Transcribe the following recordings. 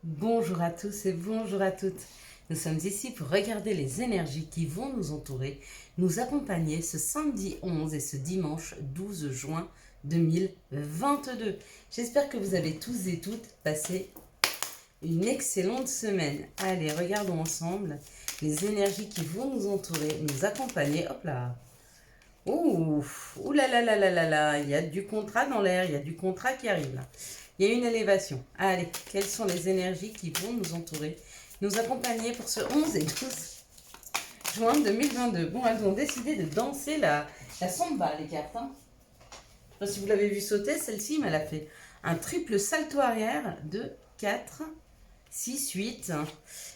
Bonjour à tous et bonjour à toutes. Nous sommes ici pour regarder les énergies qui vont nous entourer, nous accompagner ce samedi 11 et ce dimanche 12 juin 2022. J'espère que vous avez tous et toutes passé une excellente semaine. Allez, regardons ensemble les énergies qui vont nous entourer, nous accompagner. Hop là. Ouh là là là là là là, il y a du contrat dans l'air, il y a du contrat qui arrive là. Il y a une élévation. Allez, quelles sont les énergies qui vont nous entourer, nous accompagner pour ce 11 et 12 juin 2022. Bon, elles ont décidé de danser la samba, les cartes. Hein. Je sais pas si vous l'avez vu sauter, celle-ci, mais elle a fait un triple salto arrière de 4, 6, 8.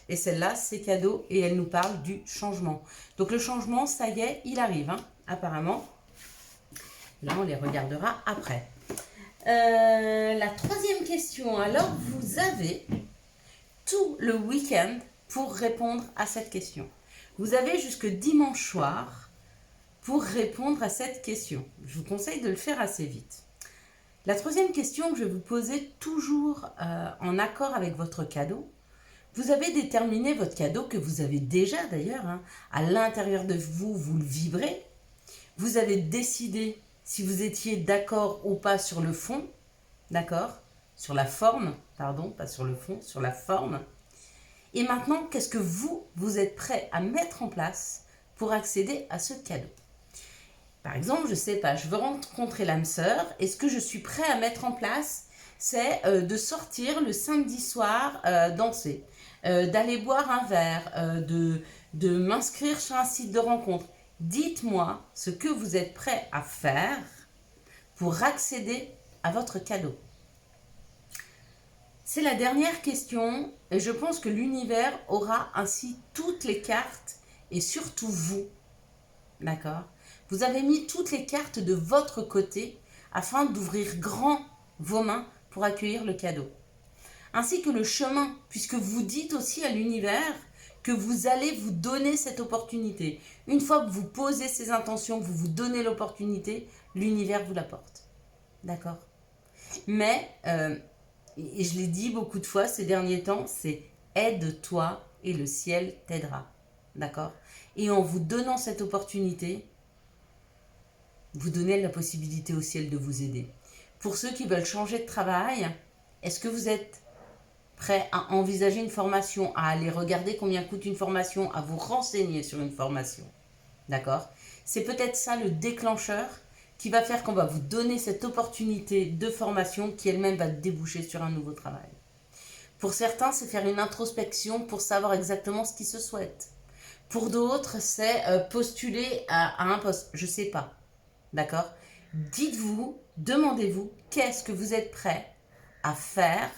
Et celle-là, c'est cadeau et elle nous parle du changement. Donc le changement, ça y est, il arrive, hein, apparemment. Là, on les regardera après. La troisième question. Alors, vous avez tout le week-end pour répondre à cette question. Vous avez jusque dimanche soir pour répondre à cette question. Je vous conseille de le faire assez vite. La troisième question que je vais vous poser, toujours en accord avec votre cadeau. Vous avez déterminé votre cadeau, que vous avez déjà d'ailleurs, hein, à l'intérieur de vous, vous le vibrez. Vous avez décidé si vous étiez d'accord ou pas sur le fond, d'accord? Sur la forme, pardon, pas sur le fond, sur la forme. Et maintenant, qu'est-ce que vous êtes prêt à mettre en place pour accéder à ce cadeau? Par exemple, je ne sais pas, je veux rencontrer l'âme sœur, et ce que je suis prêt à mettre en place, c'est de sortir le samedi soir danser, d'aller boire un verre, de m'inscrire sur un site de rencontre. Dites-moi ce que vous êtes prêt à faire pour accéder à votre cadeau. C'est la dernière question et je pense que l'univers aura ainsi toutes les cartes et surtout vous. D'accord? Vous avez mis toutes les cartes de votre côté afin d'ouvrir grand vos mains pour accueillir le cadeau. Ainsi que le chemin, puisque vous dites aussi à l'univers que vous allez vous donner cette opportunité. Une fois que vous posez ces intentions, que vous vous donnez l'opportunité, l'univers vous l'apporte. D'accord? Mais, et je l'ai dit beaucoup de fois ces derniers temps, c'est aide-toi et le ciel t'aidera. D'accord? Et en vous donnant cette opportunité, vous donnez la possibilité au ciel de vous aider. Pour ceux qui veulent changer de travail, est-ce que vous êtes prêt à envisager une formation, à aller regarder combien coûte une formation, à vous renseigner sur une formation? D'accord? C'est peut-être ça le déclencheur qui va faire qu'on va vous donner cette opportunité de formation qui elle-même va déboucher sur un nouveau travail. Pour certains, c'est faire une introspection pour savoir exactement ce qu'ils se souhaitent. Pour d'autres, c'est postuler à un poste. Je ne sais pas. D'accord? Dites-vous, demandez-vous, qu'est-ce que vous êtes prêt à faire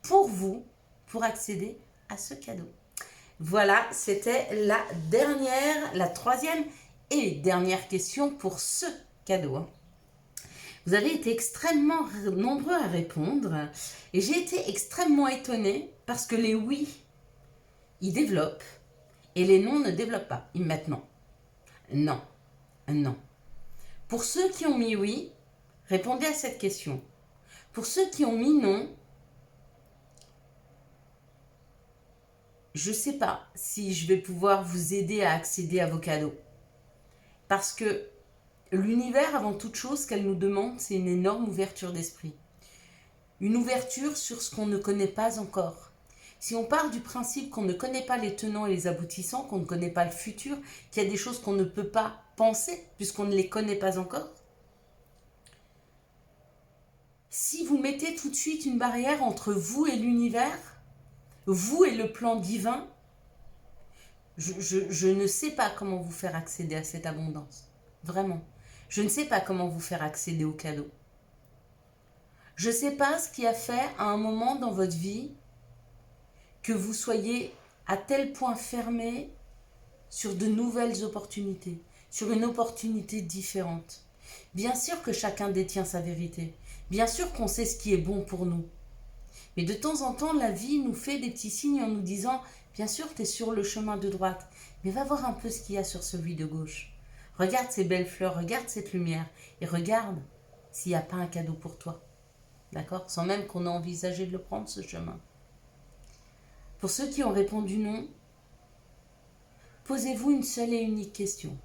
pour vous, pour accéder à ce cadeau. Voilà, c'était la troisième et dernière question pour ce cadeau. Vous avez été extrêmement nombreux à répondre et j'ai été extrêmement étonnée parce que les oui, ils développent et les non ne développent pas maintenant. Non, non. Pour ceux qui ont mis oui, répondez à cette question. Pour ceux qui ont mis non, je ne sais pas si je vais pouvoir vous aider à accéder à vos cadeaux. Parce que l'univers, avant toute chose, ce qu'elle nous demande, c'est une énorme ouverture d'esprit. Une ouverture sur ce qu'on ne connaît pas encore. Si on part du principe qu'on ne connaît pas les tenants et les aboutissants, qu'on ne connaît pas le futur, qu'il y a des choses qu'on ne peut pas penser puisqu'on ne les connaît pas encore, si vous mettez tout de suite une barrière entre vous et l'univers, vous et le plan divin, je ne sais pas comment vous faire accéder à cette abondance. Vraiment. Je ne sais pas comment vous faire accéder au cadeau. Je ne sais pas ce qui a fait à un moment dans votre vie que vous soyez à tel point fermé sur de nouvelles opportunités, sur une opportunité différente. Bien sûr que chacun détient sa vérité. Bien sûr qu'on sait ce qui est bon pour nous. Mais de temps en temps, la vie nous fait des petits signes en nous disant « Bien sûr, tu es sur le chemin de droite, mais va voir un peu ce qu'il y a sur celui de gauche. Regarde ces belles fleurs, regarde cette lumière et regarde s'il n'y a pas un cadeau pour toi. » D'accord? Sans même qu'on ait envisagé de le prendre, ce chemin. Pour ceux qui ont répondu non, posez-vous une seule et unique question.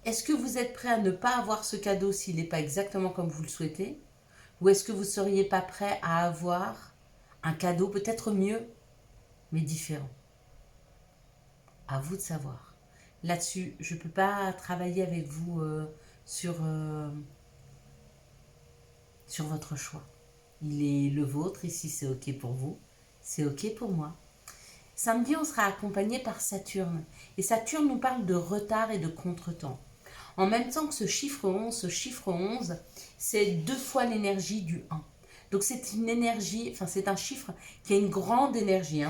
Est-ce que vous êtes prêt à ne pas avoir ce cadeau s'il n'est pas exactement comme vous le souhaitez? Ou est-ce que vous ne seriez pas prêt à avoir un cadeau peut-être mieux, mais différent? À vous de savoir. Là-dessus, je ne peux pas travailler avec vous sur votre choix. Il est le vôtre, ici c'est ok pour vous, c'est ok pour moi. Samedi, on sera accompagné par Saturne. Et Saturne nous parle de retard et de contretemps. En même temps que ce chiffre 11, c'est 2 fois l'énergie du 1. Donc c'est une énergie, c'est un chiffre qui a une grande énergie.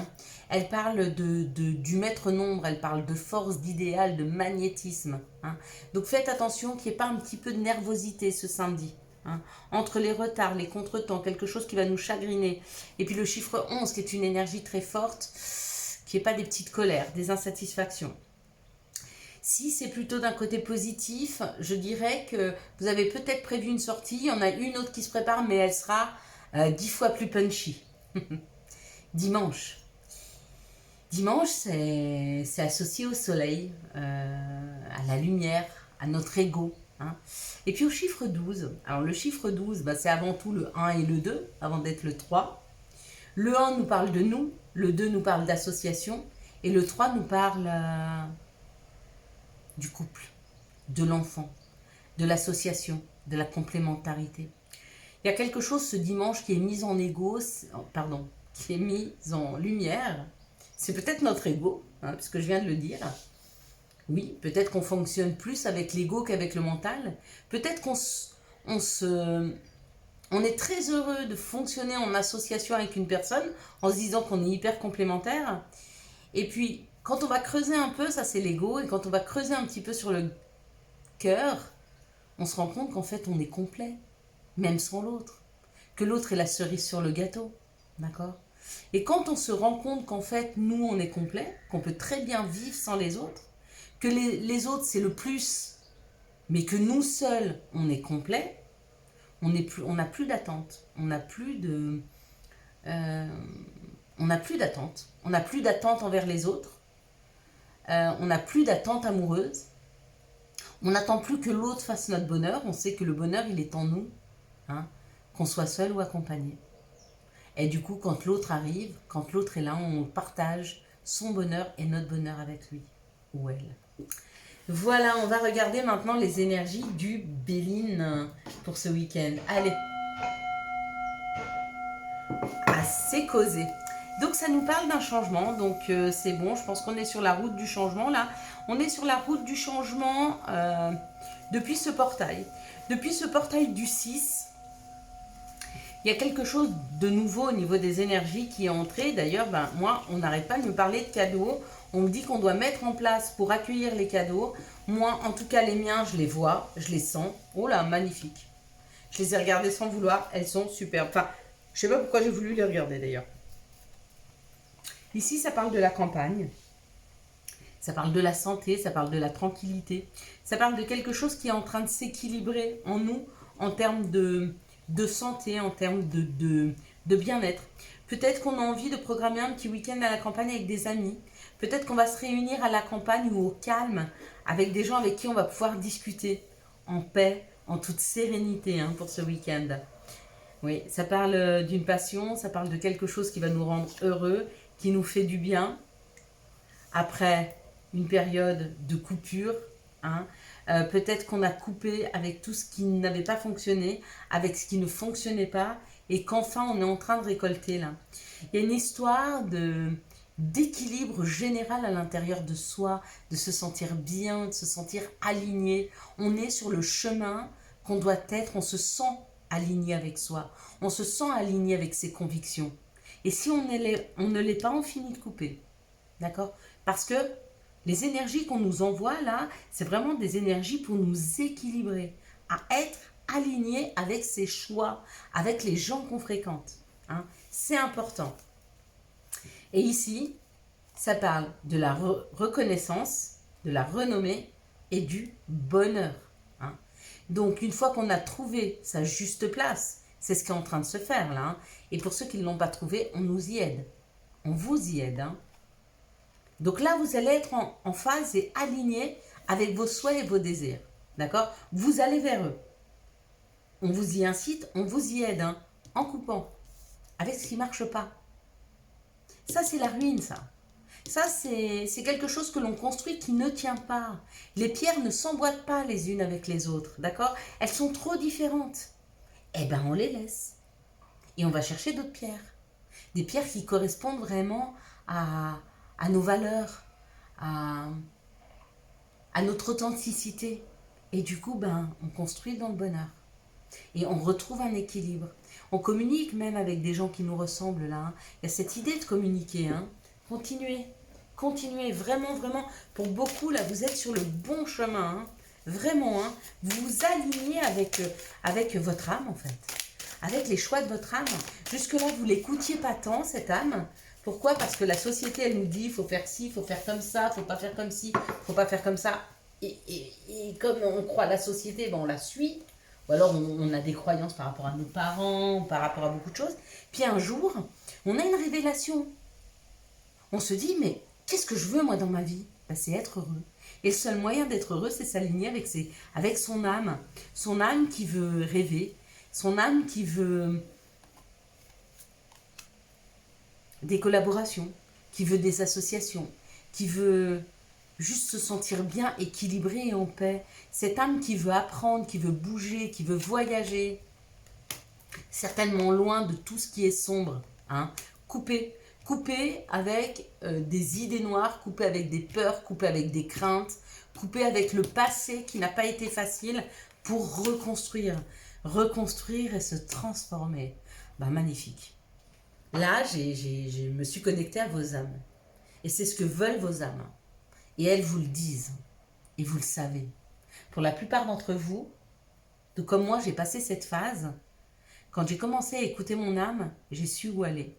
Elle parle du maître nombre, elle parle de force, d'idéal, de magnétisme. Donc faites attention qu'il n'y ait pas un petit peu de nervosité ce samedi. Entre les retards, les contretemps, quelque chose qui va nous chagriner. Et puis le chiffre 11 qui est une énergie très forte, qui n'est pas des petites colères, des insatisfactions. Si c'est plutôt d'un côté positif, je dirais que vous avez peut-être prévu une sortie, il y en a une autre qui se prépare, mais elle sera 10 fois plus punchy. Dimanche. Dimanche, c'est associé au soleil, à la lumière, à notre ego. Et puis au chiffre 12. Alors le chiffre 12, c'est avant tout le 1 et le 2, avant d'être le 3. Le 1 nous parle de nous, le 2 nous parle d'association, et le 3 nous parle du couple, de l'enfant, de l'association, de la complémentarité. Il y a quelque chose ce dimanche qui est mis en qui est mis en lumière. C'est peut-être notre ego, puisque je viens de le dire. Oui, peut-être qu'on fonctionne plus avec l'ego qu'avec le mental. Peut-être on est très heureux de fonctionner en association avec une personne en se disant qu'on est hyper complémentaire. Et puis, quand on va creuser un peu, ça c'est l'ego, et quand on va creuser un petit peu sur le cœur, on se rend compte qu'en fait on est complet, même sans l'autre. Que l'autre est la cerise sur le gâteau, d'accord? Et quand on se rend compte qu'en fait nous on est complet, qu'on peut très bien vivre sans les autres, que les autres c'est le plus, mais que nous seuls on est complet, on n'a plus d'attente, on n'a plus d'attente, on n'a plus d'attente envers les autres, on n'a plus d'attente amoureuse, on n'attend plus que l'autre fasse notre bonheur, on sait que le bonheur il est en nous, qu'on soit seul ou accompagné. Et du coup, quand l'autre arrive, quand l'autre est là, on partage son bonheur et notre bonheur avec lui ou elle. Voilà, on va regarder maintenant les énergies du Béline pour ce week-end. Allez, assez causé. Donc ça nous parle d'un changement, donc c'est bon, je pense qu'on est sur la route du changement là. On est sur la route du changement depuis ce portail. Depuis ce portail du 6, il y a quelque chose de nouveau au niveau des énergies qui est entré. D'ailleurs, moi, on n'arrête pas de me parler de cadeaux. On me dit qu'on doit mettre en place pour accueillir les cadeaux. Moi, en tout cas, les miens, je les vois, je les sens. Oh là, magnifique. Je les ai regardés sans vouloir. Elles sont superbes. Enfin, je ne sais pas pourquoi j'ai voulu les regarder d'ailleurs. Ici, ça parle de la campagne. Ça parle de la santé, ça parle de la tranquillité. Ça parle de quelque chose qui est en train de s'équilibrer en nous en termes de santé, en termes de bien-être. Peut-être qu'on a envie de programmer un petit week-end à la campagne avec des amis. Peut-être qu'on va se réunir à la campagne ou au calme avec des gens avec qui on va pouvoir discuter en paix, en toute sérénité pour ce week-end. Oui, ça parle d'une passion, ça parle de quelque chose qui va nous rendre heureux, qui nous fait du bien. Après une période de coupure, peut-être qu'on a coupé avec tout ce qui n'avait pas fonctionné, avec ce qui ne fonctionnait pas, et qu'enfin on est en train de récolter là. Il y a une histoire d'équilibre général à l'intérieur de soi, de se sentir bien, de se sentir aligné. On est sur le chemin qu'on doit être, on se sent aligné avec soi, on se sent aligné avec ses convictions. Et si on ne l'est pas, on finit de couper. D'accord? Parce que les énergies qu'on nous envoie là, c'est vraiment des énergies pour nous équilibrer, à être alignés avec ses choix, avec les gens qu'on fréquente. C'est important. Et ici, ça parle de la reconnaissance, de la renommée et du bonheur. Donc, une fois qu'on a trouvé sa juste place, c'est ce qui est en train de se faire là. Et pour ceux qui ne l'ont pas trouvé, on nous y aide. On vous y aide. Hein. Donc là, vous allez être en phase et aligné avec vos souhaits et vos désirs. D'accord? Vous allez vers eux. On vous y incite, on vous y aide. Hein, en coupant. Avec ce qui ne marche pas. Ça, c'est la ruine, ça. Ça, c'est quelque chose que l'on construit qui ne tient pas. Les pierres ne s'emboîtent pas les unes avec les autres, d'accord? Elles sont trop différentes. Eh bien, on les laisse. Et on va chercher d'autres pierres. Des pierres qui correspondent vraiment à nos valeurs, à notre authenticité. Et du coup, on construit dans le bonheur. Et on retrouve un équilibre. On communique même avec des gens qui nous ressemblent là. Hein. Il y a cette idée de communiquer. Hein. Continuez. Continuez. Vraiment, vraiment. Pour beaucoup, là, vous êtes sur le bon chemin. Hein. Vraiment. Hein. Vous vous alignez avec votre âme, en fait. Avec les choix de votre âme. Jusque-là, vous ne l'écoutiez pas tant, cette âme. Pourquoi? Parce que la société, elle nous dit, il faut faire ci, il faut faire comme ça, il ne faut pas faire comme ci, il ne faut pas faire comme ça. Et comme on croit la société, on la suit. Ou alors on a des croyances par rapport à nos parents, par rapport à beaucoup de choses. Puis un jour, on a une révélation. On se dit, mais qu'est-ce que je veux moi dans ma vie? C'est être heureux. Et le seul moyen d'être heureux, c'est s'aligner avec son âme. Son âme qui veut rêver. Son âme qui veut des collaborations, qui veut des associations, qui veut juste se sentir bien, équilibré et en paix. Cette âme qui veut apprendre, qui veut bouger, qui veut voyager, certainement loin de tout ce qui est sombre. Hein. Couper avec des idées noires, couper avec des peurs, couper avec des craintes, couper avec le passé qui n'a pas été facile pour reconstruire et se transformer. Magnifique. Là, je me suis connectée à vos âmes. Et c'est ce que veulent vos âmes. Et elles vous le disent. Et vous le savez. Pour la plupart d'entre vous, tout comme moi, j'ai passé cette phase. Quand j'ai commencé à écouter mon âme, j'ai su où aller.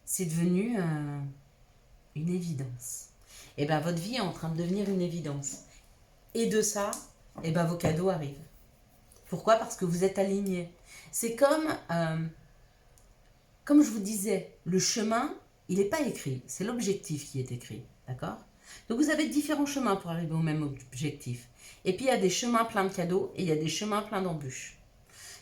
C'est devenu une évidence. Et votre vie est en train de devenir une évidence. Et de ça, vos cadeaux arrivent. Pourquoi? Parce que vous êtes alignés. C'est comme je vous disais, le chemin, il n'est pas écrit. C'est l'objectif qui est écrit. D'accord? Donc vous avez différents chemins pour arriver au même objectif. Et puis il y a des chemins pleins de cadeaux et il y a des chemins pleins d'embûches.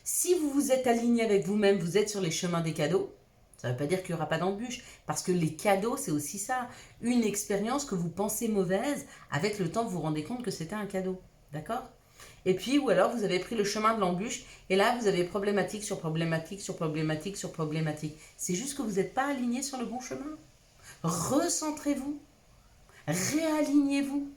Si vous vous êtes aligné avec vous-même, vous êtes sur les chemins des cadeaux, ça ne veut pas dire qu'il n'y aura pas d'embûches. Parce que les cadeaux, c'est aussi ça. Une expérience que vous pensez mauvaise, avec le temps, vous vous rendez compte que c'était un cadeau. D'accord? Et puis, ou alors vous avez pris le chemin de l'embûche, et là vous avez problématique sur problématique sur problématique sur problématique. C'est juste que vous n'êtes pas aligné sur le bon chemin. Recentrez-vous, réalignez-vous,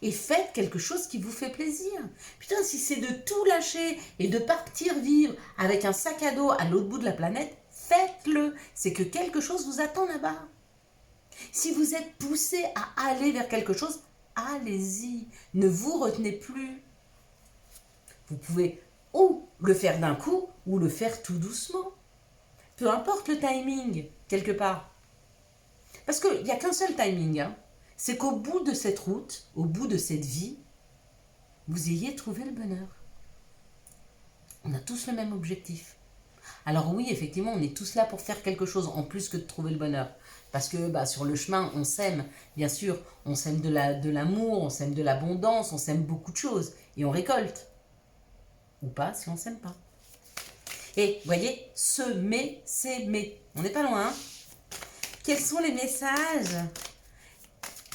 et faites quelque chose qui vous fait plaisir. Putain, si c'est de tout lâcher et de partir vivre avec un sac à dos à l'autre bout de la planète, faites-le. C'est que quelque chose vous attend là-bas. Si vous êtes poussé à aller vers quelque chose, allez-y. Ne vous retenez plus. Vous pouvez ou le faire d'un coup ou le faire tout doucement. Peu importe le timing, quelque part. Parce qu'il n'y a qu'un seul timing. Hein. C'est qu'au bout de cette route, au bout de cette vie, vous ayez trouvé le bonheur. On a tous le même objectif. Alors oui, effectivement, on est tous là pour faire quelque chose en plus que de trouver le bonheur. Parce que sur le chemin, on s'aime, bien sûr. On s'aime de l'amour, on s'aime de l'abondance, on s'aime beaucoup de choses. Et on récolte. Ou pas si on ne s'aime pas. Et vous voyez, semer, s'aimer. On n'est pas loin. Hein. Quels sont les messages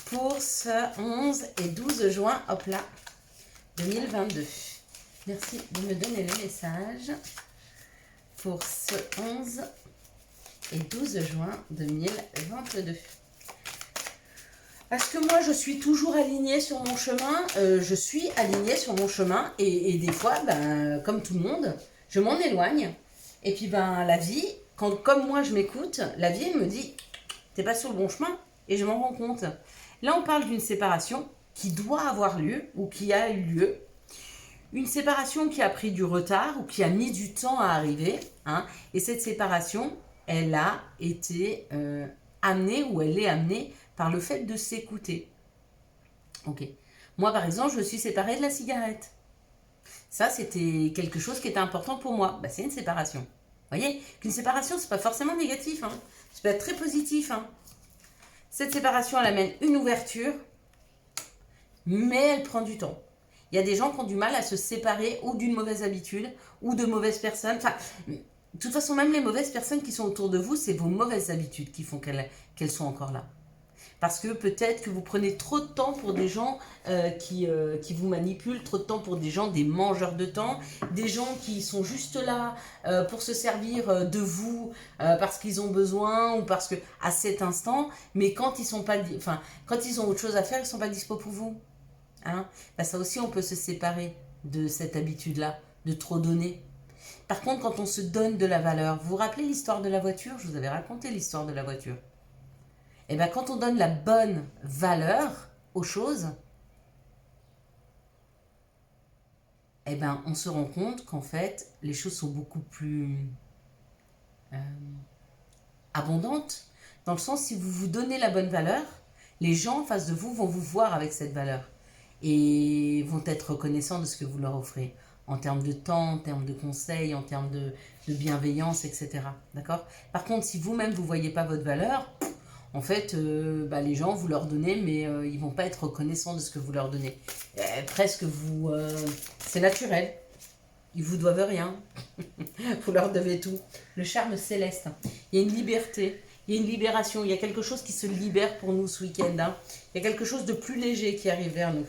pour ce 11 et 12 juin, hop là, 2022. Merci de me donner les messages pour ce 11 et 12 juin 2022. Parce que moi, je suis toujours alignée sur mon chemin. Je suis alignée sur mon chemin. Et des fois, comme tout le monde, je m'en éloigne. Et puis, la vie, comme moi, je m'écoute, la vie me dit, t'es pas sur le bon chemin. Et je m'en rends compte. Là, on parle d'une séparation qui doit avoir lieu ou qui a eu lieu. Une séparation qui a pris du retard ou qui a mis du temps à arriver. Hein, et cette séparation, elle a été amenée ou elle est amenée par le fait de s'écouter. Ok. Moi, par exemple, je me suis séparée de la cigarette. Ça, c'était quelque chose qui était important pour moi. C'est une séparation. Voyez qu'une séparation, c'est pas forcément négatif. Hein. Ça peut être très positif. Hein. Cette séparation, elle amène une ouverture, mais elle prend du temps. Il y a des gens qui ont du mal à se séparer ou d'une mauvaise habitude ou de mauvaises personnes. Enfin, de toute façon, même les mauvaises personnes qui sont autour de vous, c'est vos mauvaises habitudes qui font qu'elles sont encore là. Parce que peut-être que vous prenez trop de temps pour des gens qui vous manipulent, trop de temps pour des gens, des mangeurs de temps, des gens qui sont juste là pour se servir de vous parce qu'ils ont besoin ou parce que à cet instant, mais quand ils sont pas, quand ils ont autre chose à faire, ils sont pas dispo pour vous. Hein, bah ça aussi, on peut se séparer de cette habitude-là, de trop donner. Par contre, quand on se donne de la valeur, vous vous rappelez l'histoire de la voiture? Je vous avais raconté l'histoire de la voiture. Et bien, quand on donne la bonne valeur aux choses, et ben, on se rend compte qu'en fait, les choses sont beaucoup plus abondantes. Dans le sens, si vous vous donnez la bonne valeur, les gens en face de vous vont vous voir avec cette valeur et vont être reconnaissants de ce que vous leur offrez en termes de temps, en termes de conseils, en termes de bienveillance, etc. D'accord? Par contre, si vous-même, vous ne voyez pas votre valeur, en fait, les gens, vous leur donnez, mais ils ne vont pas être reconnaissants de ce que vous leur donnez. Presque vous... c'est naturel. Ils vous doivent rien. Vous leur devez tout. Le charme céleste. Il y a une liberté. Il y a une libération. Il y a quelque chose qui se libère pour nous ce week-end. Hein. Il y a quelque chose de plus léger qui arrive vers nous.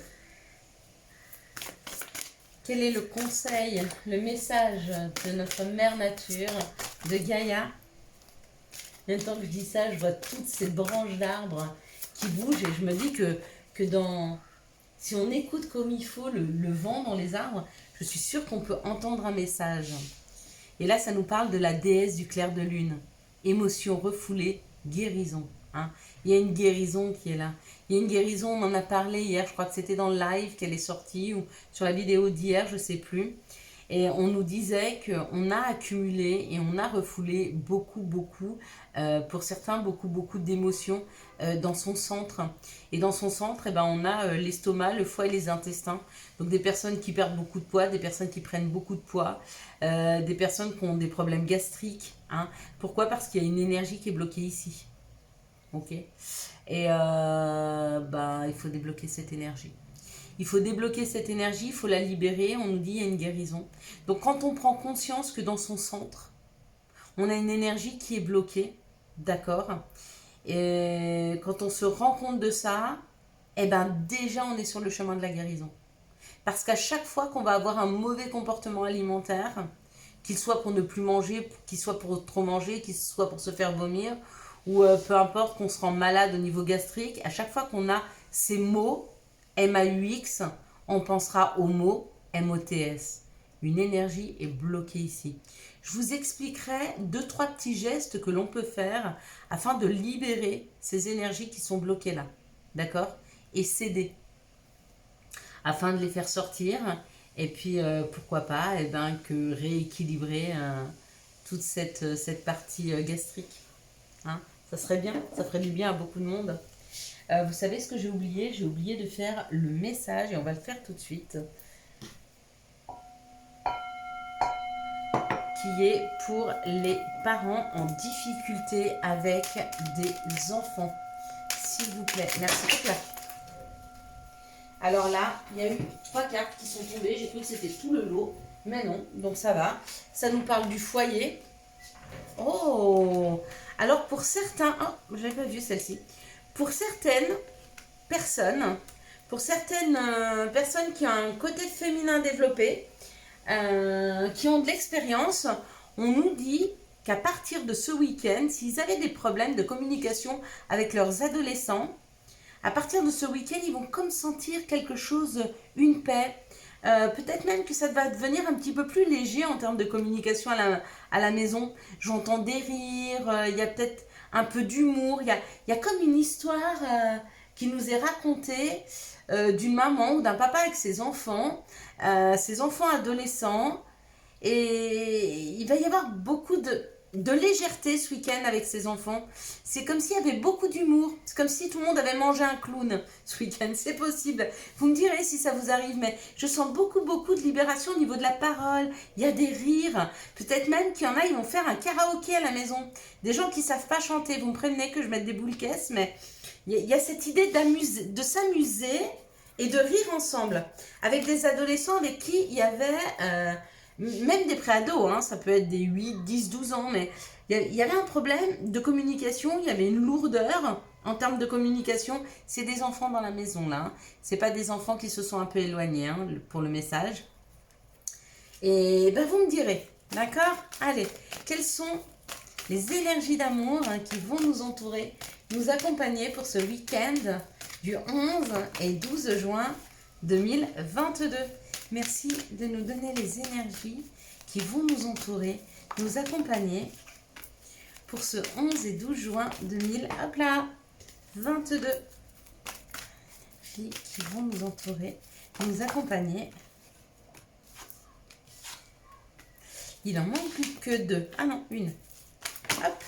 Quel est le conseil, le message de notre mère nature, de Gaïa? Même temps que je dis ça, je vois toutes ces branches d'arbres qui bougent et je me dis que si on écoute comme il faut le vent dans les arbres, je suis sûre qu'on peut entendre un message. Et là, ça nous parle de la déesse du clair de lune. Émotion refoulée, guérison. Hein. Il y a une guérison qui est là. Il y a une guérison, on en a parlé hier, je crois que c'était dans le live qu'elle est sortie, ou sur la vidéo d'hier, je ne sais plus. Et on nous disait qu'on a accumulé et on a refoulé beaucoup, pour certains, beaucoup d'émotions dans son centre. Et dans son centre, on a l'estomac, le foie et les intestins. Donc des personnes qui perdent beaucoup de poids, des personnes qui prennent beaucoup de poids, des personnes qui ont des problèmes gastriques. Hein. Pourquoi? Parce qu'il y a une énergie qui est bloquée ici. Ok. Et il faut débloquer cette énergie. Il faut débloquer cette énergie, il faut la libérer. On nous dit qu'il y a une guérison. Donc quand on prend conscience que dans son centre, on a une énergie qui est bloquée, d'accord? Et quand on se rend compte de ça, déjà on est sur le chemin de la guérison. Parce qu'à chaque fois qu'on va avoir un mauvais comportement alimentaire, qu'il soit pour ne plus manger, qu'il soit pour trop manger, qu'il soit pour se faire vomir, ou peu importe qu'on se rend malade au niveau gastrique, à chaque fois qu'on a ces mots, M-A-U-X, on pensera au mot M-O-T-S. Une énergie est bloquée ici. Je vous expliquerai 2-3 petits gestes que l'on peut faire afin de libérer ces énergies qui sont bloquées là. D'accord? Et céder. Afin de les faire sortir. Et puis, pourquoi pas, que rééquilibrer toute cette partie gastrique. Hein? Ça serait bien, ça ferait du bien à beaucoup de monde. Vous savez ce que j'ai oublié? J'ai oublié de faire le message et on va le faire tout de suite. Qui est pour les parents en difficulté avec des enfants. S'il vous plaît, merci. Alors là, il y a eu 3 cartes qui sont tombées. J'ai cru que c'était tout le lot, mais non, donc ça va. Ça nous parle du foyer. Oh! Alors pour certains... Oh, je n'avais pas vu celle-ci. Pour certaines personnes qui ont un côté féminin développé, qui ont de l'expérience, on nous dit qu'à partir de ce week-end, s'ils avaient des problèmes de communication avec leurs adolescents, à partir de ce week-end, ils vont comme sentir quelque chose, une paix. Peut-être même que ça va devenir un petit peu plus léger en termes de communication à la maison. J'entends des rires, il y a peut-être un peu d'humour. Il y a comme une histoire qui nous est racontée d'une maman ou d'un papa avec ses enfants adolescents. Et il va y avoir beaucoup de légèreté ce week-end avec ses enfants. C'est comme s'il y avait beaucoup d'humour. C'est comme si tout le monde avait mangé un clown ce week-end. C'est possible. Vous me direz si ça vous arrive, mais je sens beaucoup de libération au niveau de la parole. Il y a des rires. Peut-être même qu'il y en a, ils vont faire un karaoké à la maison. Des gens qui ne savent pas chanter. Vous me prévenez que je mette des boules caisses, mais il y a cette idée de s'amuser et de rire ensemble. Avec des adolescents avec qui il y avait... même des préados, hein, ça peut être des 8, 10, 12 ans, mais il y avait un problème de communication, il y avait une lourdeur en termes de communication. C'est des enfants dans la maison, là. Hein. C'est pas des enfants qui se sont un peu éloignés hein, pour le message. Et ben, vous me direz, d'accord? Allez, quelles sont les énergies d'amour hein, qui vont nous entourer, nous accompagner pour ce week-end du 11 et 12 juin 2022. Merci de nous donner les énergies qui vont nous entourer, nous accompagner pour ce 11 et 12 juin 2022. Qui vont nous entourer, nous accompagner. Il en manque plus que 2. Ah non, une. Hop.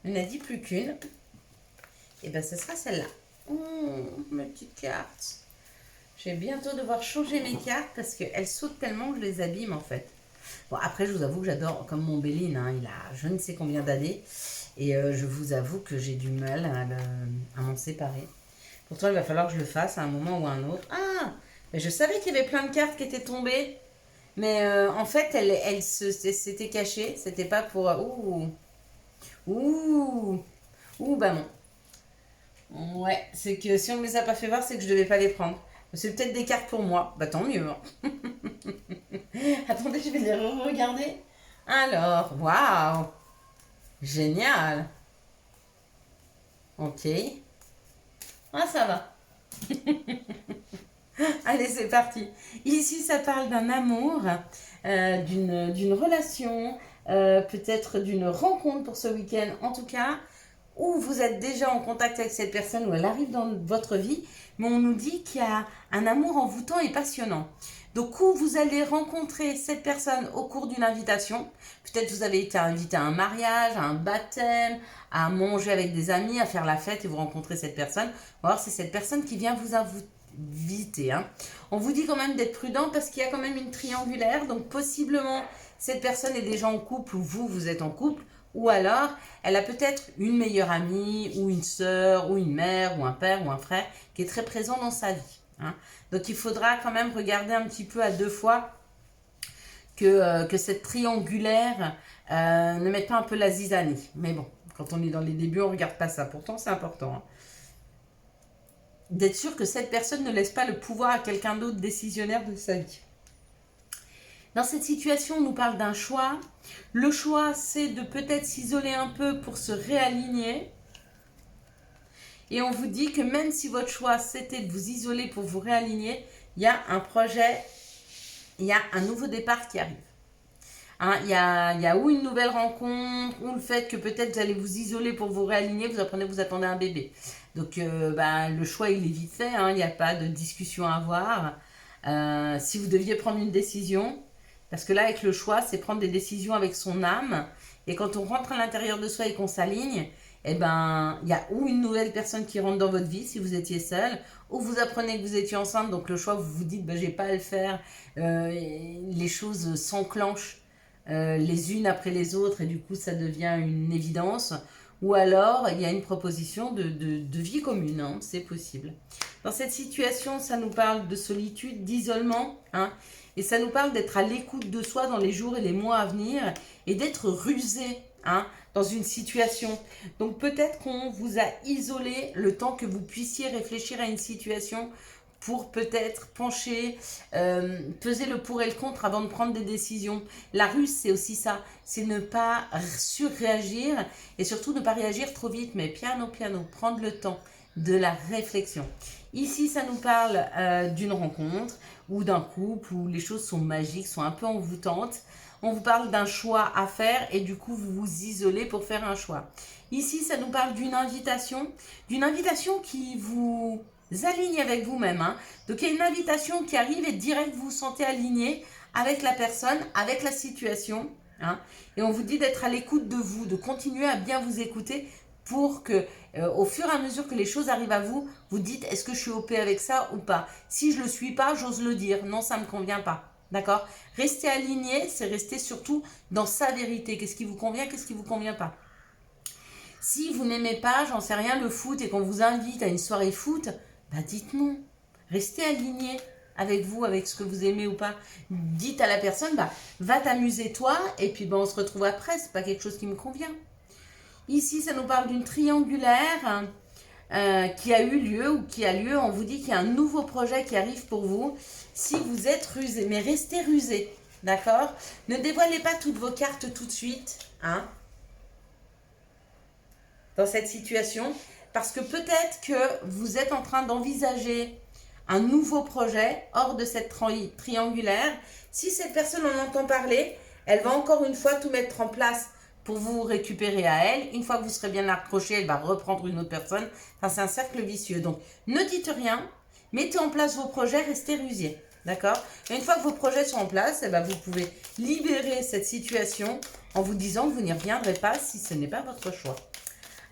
On n'a dit plus qu'une. Et bien, ce sera celle-là. Ma petite carte. Je vais bientôt devoir changer mes cartes parce qu'elles sautent tellement que je les abîme en fait. Bon, après, je vous avoue que j'adore, comme mon Béline, hein, il a je ne sais combien d'années. Et je vous avoue que j'ai du mal à m'en séparer. Pourtant, il va falloir que je le fasse à un moment ou à un autre. Ah, mais je savais qu'il y avait plein de cartes qui étaient tombées. Mais en fait, s'était cachée. C'était pas pour... bah non. Ouais, c'est que si on me les a pas fait voir, c'est que je devais pas les prendre. C'est peut-être des cartes pour moi. Bah tant mieux. Hein. Attendez, je vais les regarder. Alors, waouh. Génial. Ok. Ah, ça va. Allez, c'est parti. Ici, ça parle d'un amour, d'une relation, peut-être d'une rencontre pour ce week-end. En tout cas, où vous êtes déjà en contact avec cette personne, où elle arrive dans votre vie, mais on nous dit qu'il y a un amour envoûtant et passionnant. Donc, où vous allez rencontrer cette personne au cours d'une invitation, peut-être vous avez été invité à un mariage, à un baptême, à manger avec des amis, à faire la fête et vous rencontrez cette personne. Ou alors, c'est cette personne qui vient vous inviter. Hein. On vous dit quand même d'être prudent parce qu'il y a quand même une triangulaire, donc possiblement cette personne est déjà en couple ou vous êtes en couple. Ou alors, elle a peut-être une meilleure amie, ou une sœur, ou une mère, ou un père, ou un frère, qui est très présent dans sa vie. Hein. Donc, il faudra quand même regarder un petit peu à deux fois que cette triangulaire ne mette pas un peu la zizanie. Mais bon, quand on est dans les débuts, on ne regarde pas ça. Pourtant, c'est important. Hein. D'être sûr que cette personne ne laisse pas le pouvoir à quelqu'un d'autre décisionnaire de sa vie. Dans cette situation, on nous parle d'un choix. Le choix, c'est de peut-être s'isoler un peu pour se réaligner. Et on vous dit que même si votre choix, c'était de vous isoler pour vous réaligner, il y a un projet, il y a un nouveau départ qui arrive. Hein, il y a ou une nouvelle rencontre, ou le fait que peut-être vous allez vous isoler pour vous réaligner, vous attendez un bébé. Donc, le choix, il est vite fait. Hein, il n'y a pas de discussion à avoir. Si vous deviez prendre une décision... Parce que là, avec le choix, c'est prendre des décisions avec son âme. Et quand on rentre à l'intérieur de soi et qu'on s'aligne, eh ben, il y a ou une nouvelle personne qui rentre dans votre vie si vous étiez seul, ou vous apprenez que vous étiez enceinte, donc le choix, vous vous dites, j'ai pas à le faire. Les choses s'enclenchent les unes après les autres et du coup, ça devient une évidence. Ou alors, il y a une proposition de vie commune, hein, c'est possible. Dans cette situation, ça nous parle de solitude, d'isolement, hein, et ça nous parle d'être à l'écoute de soi dans les jours et les mois à venir et d'être rusé hein, dans une situation. Donc peut-être qu'on vous a isolé le temps que vous puissiez réfléchir à une situation pour peut-être pencher, peser le pour et le contre avant de prendre des décisions. La ruse, c'est aussi ça, c'est ne pas surréagir et surtout ne pas réagir trop vite, mais piano, prendre le temps de la réflexion. Ici, ça nous parle d'une rencontre ou d'un couple où les choses sont magiques, sont un peu envoûtantes. On vous parle d'un choix à faire et du coup, vous vous isolez pour faire un choix. Ici, ça nous parle d'une invitation qui vous aligne avec vous-même. Hein. Donc, il y a une invitation qui arrive et direct, vous vous sentez aligné avec la personne, avec la situation. hein. Et on vous dit d'être à l'écoute de vous, de continuer à bien vous écouter pour que, au fur et à mesure que les choses arrivent à vous, vous dites est-ce que je suis OP avec ça ou pas. Si je ne le suis pas, j'ose le dire. Non, ça ne me convient pas. D'accord? Rester aligné, c'est rester surtout dans sa vérité. Qu'est-ce qui vous convient, qu'est-ce qui ne vous convient pas. Si vous n'aimez pas, j'en sais rien, le foot et qu'on vous invite à une soirée foot, bah dites non. Restez aligné avec vous, avec ce que vous aimez ou pas. Dites à la personne, bah va t'amuser toi et puis bah, on se retrouve après, c'est pas quelque chose qui me convient. Ici, ça nous parle d'une triangulaire qui a eu lieu ou qui a lieu. On vous dit qu'il y a un nouveau projet qui arrive pour vous si vous êtes rusé. Mais restez rusé, d'accord? Ne dévoilez pas toutes vos cartes tout de suite, hein, dans cette situation. Parce que peut-être que vous êtes en train d'envisager un nouveau projet hors de cette triangulaire. Si cette personne en entend parler, elle va encore une fois tout mettre en place pour vous récupérer à elle. Une fois que vous serez bien accroché, elle va reprendre une autre personne. Enfin, c'est un cercle vicieux. Donc, ne dites rien. Mettez en place vos projets, restez rusés. D'accord? Et une fois que vos projets sont en place, eh ben, vous pouvez libérer cette situation en vous disant que vous n'y reviendrez pas si ce n'est pas votre choix.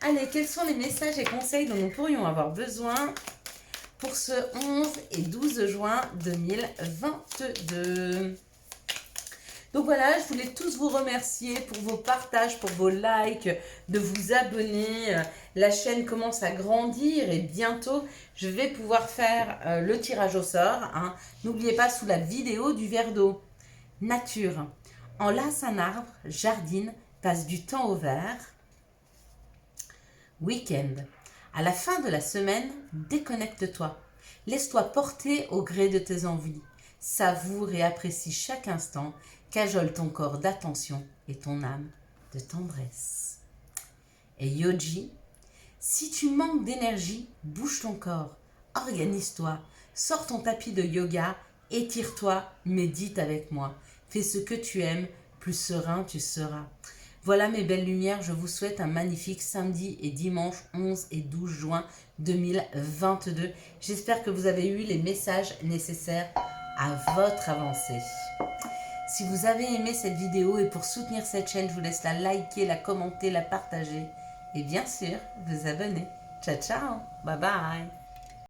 Allez, quels sont les messages et conseils dont nous pourrions avoir besoin pour ce 11 et 12 juin 2022? Donc voilà, je voulais tous vous remercier pour vos partages, pour vos likes, de vous abonner. La chaîne commence à grandir et bientôt, je vais pouvoir faire le tirage au sort, hein. N'oubliez pas sous la vidéo du verre d'eau. Nature. Enlace un arbre, jardine, passe du temps au vert. Week-end. À la fin de la semaine, déconnecte-toi. Laisse-toi porter au gré de tes envies. Savoure et apprécie chaque instant. Cajole ton corps d'attention et ton âme de tendresse. Et Yogi, si tu manques d'énergie, bouge ton corps, organise-toi, sors ton tapis de yoga, étire-toi, médite avec moi. Fais ce que tu aimes, plus serein tu seras. Voilà mes belles lumières, je vous souhaite un magnifique samedi et dimanche 11 et 12 juin 2022. J'espère que vous avez eu les messages nécessaires à votre avancée. Si vous avez aimé cette vidéo et pour soutenir cette chaîne, je vous laisse la liker, la commenter, la partager et bien sûr vous abonner. Ciao ciao, bye bye.